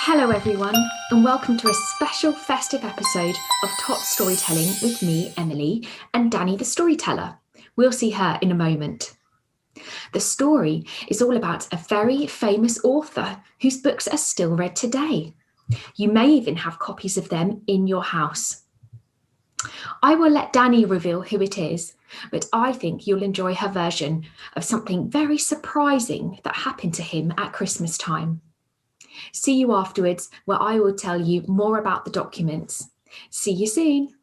Hello everyone, and welcome to a special festive episode of Tots Storytelling with me, Emily, and Dani the Storyteller. We'll see her in a moment. The story is all about a very famous author whose books are still read today. You may even have copies of them in your house. I will let Dani reveal who it is, but I think you'll enjoy her version of something very surprising that happened to him at Christmas time. See you afterwards, where I will tell you more about the documents. See you soon.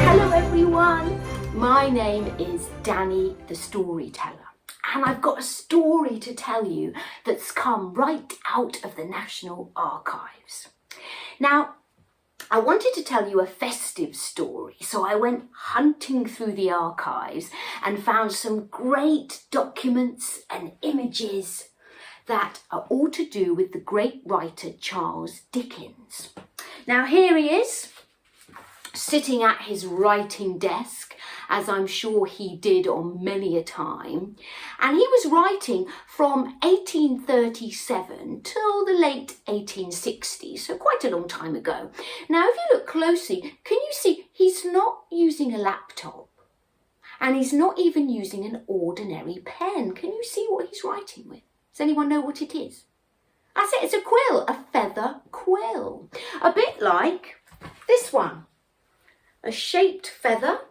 Hello everyone, my name is Dani the Storyteller, and I've got a story to tell you that's come right out of the National Archives. Now, I wanted to tell you a festive story, so I went hunting through the archives and found some great documents and images that are all to do with the great writer Charles Dickens. Now here he is, sitting at his writing desk, as I'm sure he did on many a time, and he was writing from 1837 till the late 1860s, so quite a long time ago. Now if you look closely, can you see he's not using a laptop, and he's not even using an ordinary pen? Can you see what he's writing with? Does anyone know what it is? That's it, it's a quill, a feather quill, a bit like this one, a shaped feather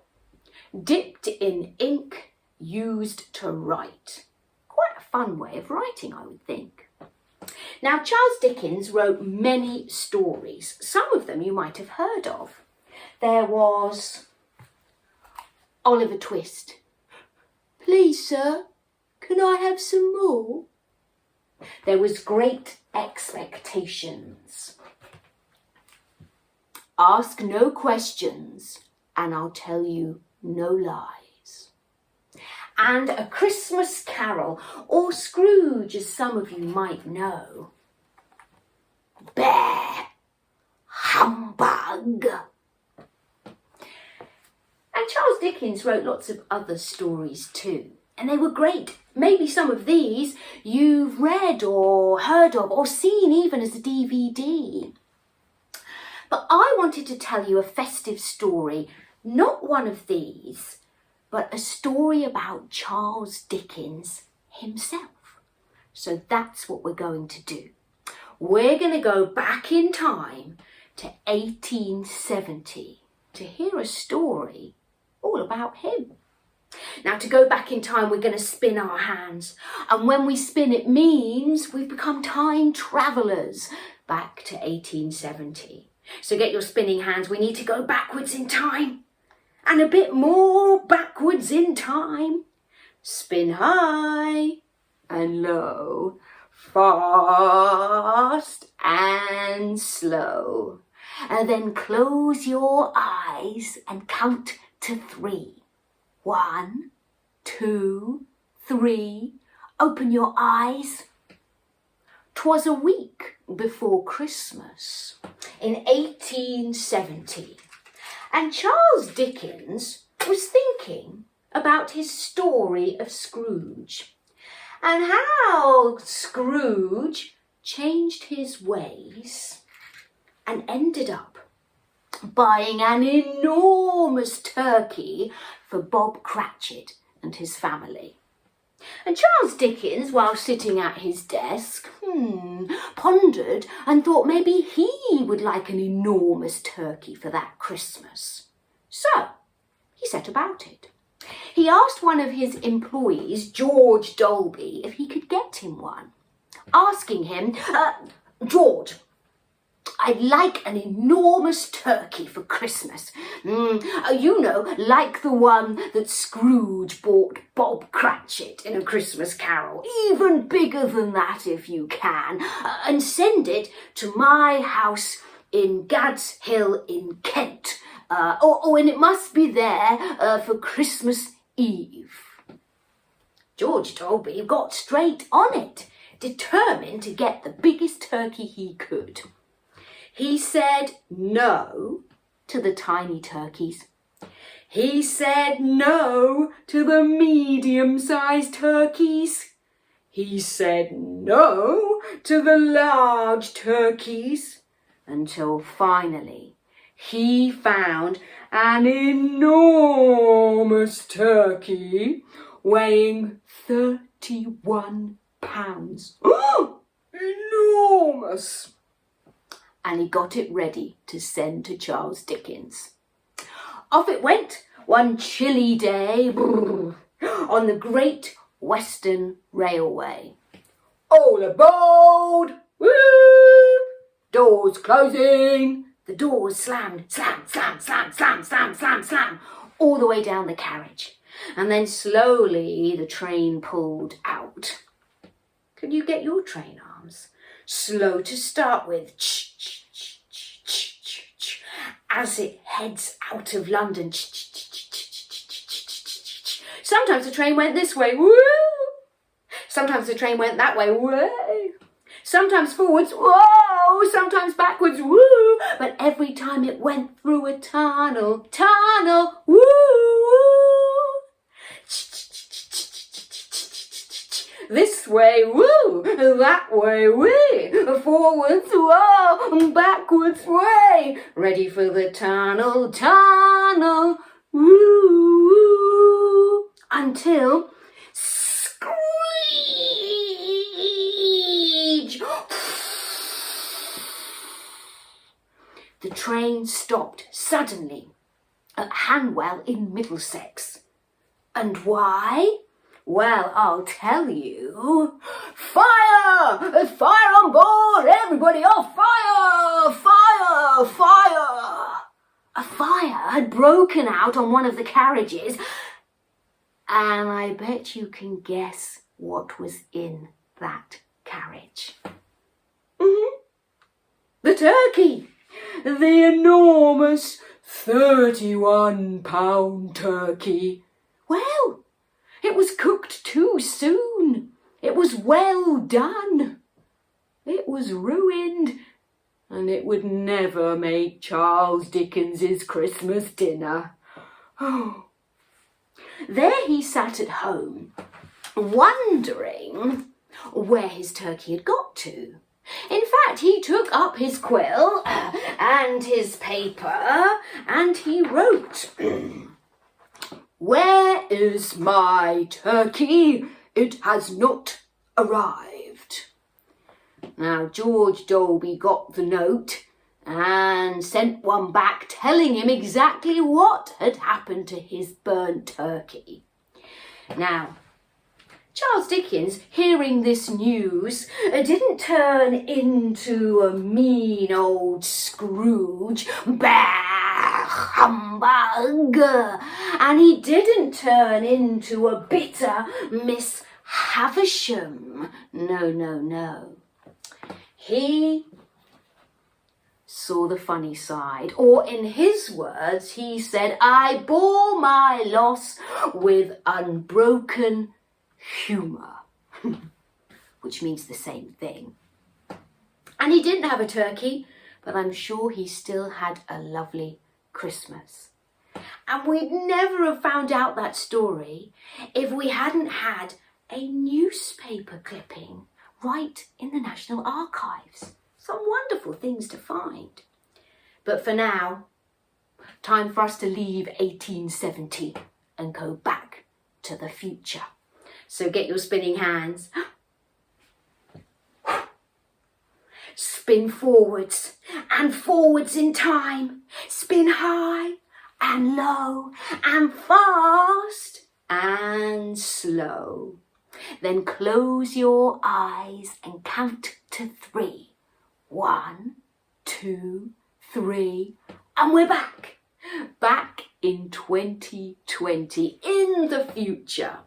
dipped in ink, used to write. Quite a fun way of writing, I would think. Now, Charles Dickens wrote many stories. Some of them you might have heard of. There was Oliver Twist. Please, sir, can I have some more? There was Great Expectations. Ask no questions, and I'll tell you no lies. And A Christmas Carol, or Scrooge as some of you might know. Bear, humbug. And Charles Dickens wrote lots of other stories too, and they were great. Maybe some of these you've read or heard of or seen even as a DVD. But I wanted to tell you a festive story, not one of these, but a story about Charles Dickens himself. So that's what we're going to do. We're going to go back in time to 1870 to hear a story all about him. Now, to go back in time, we're going to spin our hands. And when we spin, it means we've become time travellers back to 1870. So get your spinning hands. We need to go backwards in time. And a bit more backwards in time. Spin high and low, fast and slow. And then close your eyes and count to 3. 1, 2, 3. Open your eyes. 'Twas a week before Christmas in 1870. And Charles Dickens was thinking about his story of Scrooge and how Scrooge changed his ways and ended up buying an enormous turkey for Bob Cratchit and his family. And Charles Dickens, while sitting at his desk, pondered and thought maybe he would like an enormous turkey for that Christmas. So he set about it. He asked one of his employees, George Dolby, if he could get him one, asking him, George, I'd like an enormous turkey for Christmas. Like the one that Scrooge bought Bob Cratchit in A Christmas Carol. Even bigger than that if you can. And send it to my house in Gad's Hill in Kent. And it must be there for Christmas Eve. George Dolby got straight on it, determined to get the biggest turkey he could. He said no to the tiny turkeys. He said no to the medium-sized turkeys. He said no to the large turkeys until finally he found an enormous turkey weighing 31 pounds. Enormous! And he got it ready to send to Charles Dickens. Off it went one chilly day on the Great Western Railway. All aboard! Whoop! Doors closing. The doors slammed, slam, slam, slam, slam, slam, slam, slam, all the way down the carriage. And then slowly the train pulled out. Can you get your train arms? Slow to start with, as it heads out of London. Sometimes the train went this way, woo! Sometimes the train went that way, way! Sometimes forwards, whoa! Sometimes backwards, woo! But every time it went through a tunnel, woo! This way, woo! That way, wee! Forwards, whoa! Backwards, way! Ready for the tunnel, woo! Until screech! The train stopped suddenly at Hanwell in Middlesex. And why? Well, I'll tell you. Fire! Fire on board! Everybody off! Fire! Fire! Fire! A fire had broken out on one of the carriages, and I bet you can guess what was in that carriage. The turkey! The enormous 31-pound turkey. Well, it was cooked too soon. It was well done. It was ruined, and it would never make Charles Dickens's Christmas dinner. Oh. There he sat at home, wondering where his turkey had got to. In fact, he took up his quill and his paper, and he wrote, "Where is my turkey? It has not arrived." Now, George Dolby got the note and sent one back telling him exactly what had happened to his burnt turkey. Now, Charles Dickens, hearing this news, didn't turn into a mean old Scrooge, bah, humbug, and he didn't turn into a bitter Miss Havisham. No, no, no. He saw the funny side, or in his words, he said, "I bore my loss with unbroken humour," which means the same thing. And he didn't have a turkey, but I'm sure he still had a lovely Christmas. And we'd never have found out that story if we hadn't had a newspaper clipping right in the National Archives. Some wonderful things to find. But for now, time for us to leave 1870 and go back to the future. So get your spinning hands. Spin forwards and forwards in time. Spin high and low and fast and slow. Then close your eyes and count to 3. 1, 2, 3, and we're back. Back in 2020, in the future.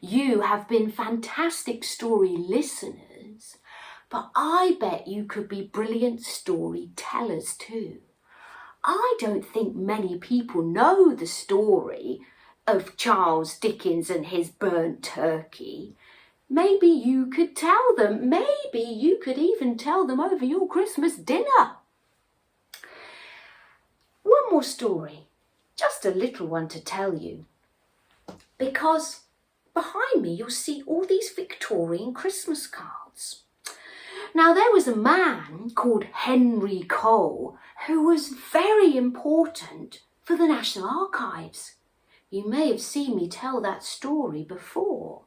You have been fantastic story listeners, but I bet you could be brilliant storytellers too. I don't think many people know the story of Charles Dickens and his burnt turkey. Maybe you could tell them. Maybe you could even tell them over your Christmas dinner. One more story, just a little one to tell you. Because behind me you'll see all these Victorian Christmas cards. Now there was a man called Henry Cole who was very important for the National Archives. You may have seen me tell that story before.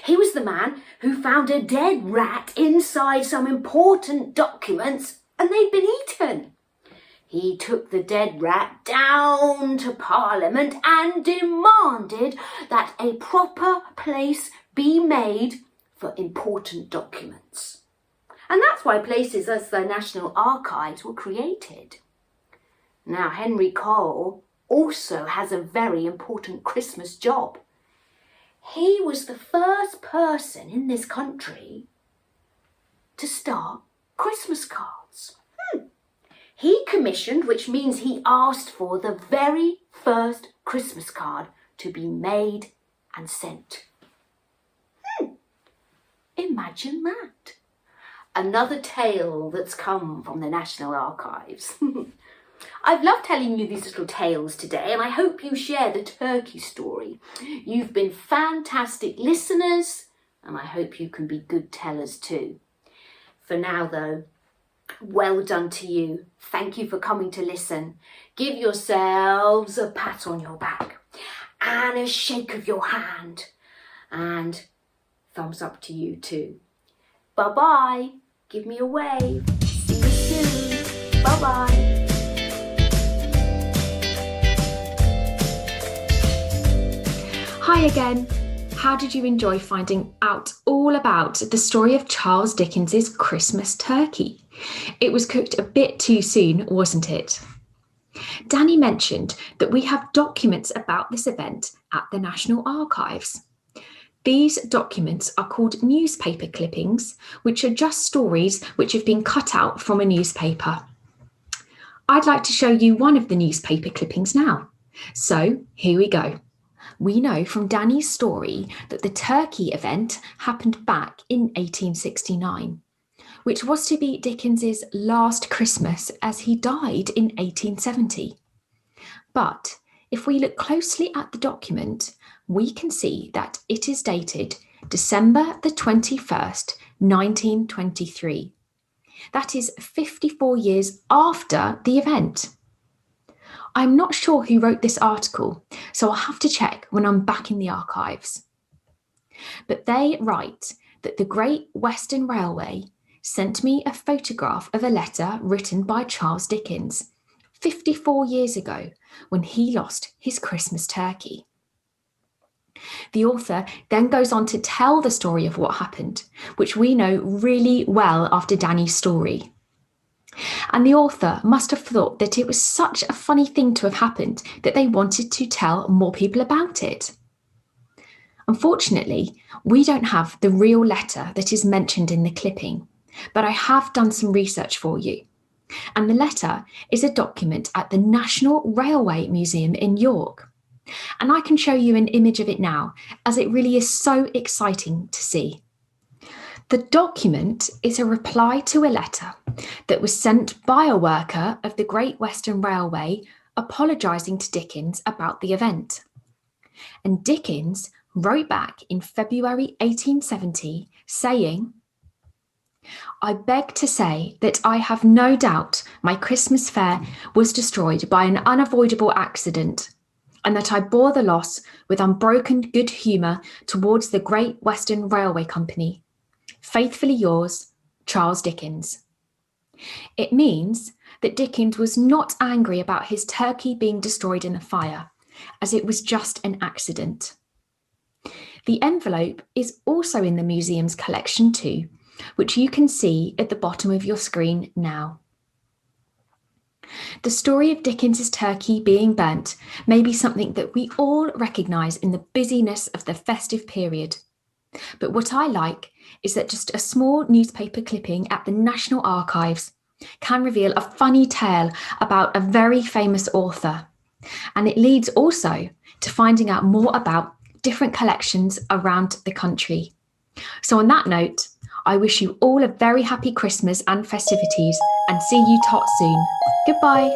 He was the man who found a dead rat inside some important documents and they'd been eaten. He took the dead rat down to Parliament and demanded that a proper place be made for important documents. And that's why places as the National Archives were created. Now, Henry Cole also has a very important Christmas job. He was the first person in this country to start Christmas cards. He commissioned, which means he asked for, the very first Christmas card to be made and sent. Imagine that. Another tale that's come from the National Archives. I've loved telling you these little tales today, and I hope you share the turkey story. You've been fantastic listeners, and I hope you can be good tellers too. For now though, well done to you. Thank you for coming to listen. Give yourselves a pat on your back and a shake of your hand, and thumbs up to you too. Bye-bye. Give me a wave. See you soon. Bye-bye. Hi again. How did you enjoy finding out all about the story of Charles Dickens's Christmas turkey? It was cooked a bit too soon, wasn't it? Dani mentioned that we have documents about this event at the National Archives. These documents are called newspaper clippings, which are just stories which have been cut out from a newspaper. I'd like to show you one of the newspaper clippings now. So here we go. We know from Dani's story that the turkey event happened back in 1869, which was to be Dickens's last Christmas as he died in 1870. But if we look closely at the document, we can see that it is dated December the 21st, 1923. That is 54 years after the event. I'm not sure who wrote this article, so I'll have to check when I'm back in the archives. But they write that the Great Western Railway sent me a photograph of a letter written by Charles Dickens 54 years ago when he lost his Christmas turkey. The author then goes on to tell the story of what happened, which we know really well after Dani's story. And the author must have thought that it was such a funny thing to have happened that they wanted to tell more people about it. Unfortunately, we don't have the real letter that is mentioned in the clipping, but I have done some research for you. And the letter is a document at the National Railway Museum in York. And I can show you an image of it now, as it really is so exciting to see. The document is a reply to a letter that was sent by a worker of the Great Western Railway apologising to Dickens about the event. And Dickens wrote back in February 1870 saying, "I beg to say that I have no doubt my Christmas fair was destroyed by an unavoidable accident, and that I bore the loss with unbroken good humour towards the Great Western Railway Company. Faithfully yours, Charles Dickens." It means that Dickens was not angry about his turkey being destroyed in a fire, as it was just an accident. The envelope is also in the museum's collection too, which you can see at the bottom of your screen now. The story of Dickens's turkey being burnt may be something that we all recognise in the busyness of the festive period. But what I like is that just a small newspaper clipping at the National Archives can reveal a funny tale about a very famous author. And it leads also to finding out more about different collections around the country. So on that note, I wish you all a very happy Christmas and festivities, and see you tots soon. Goodbye.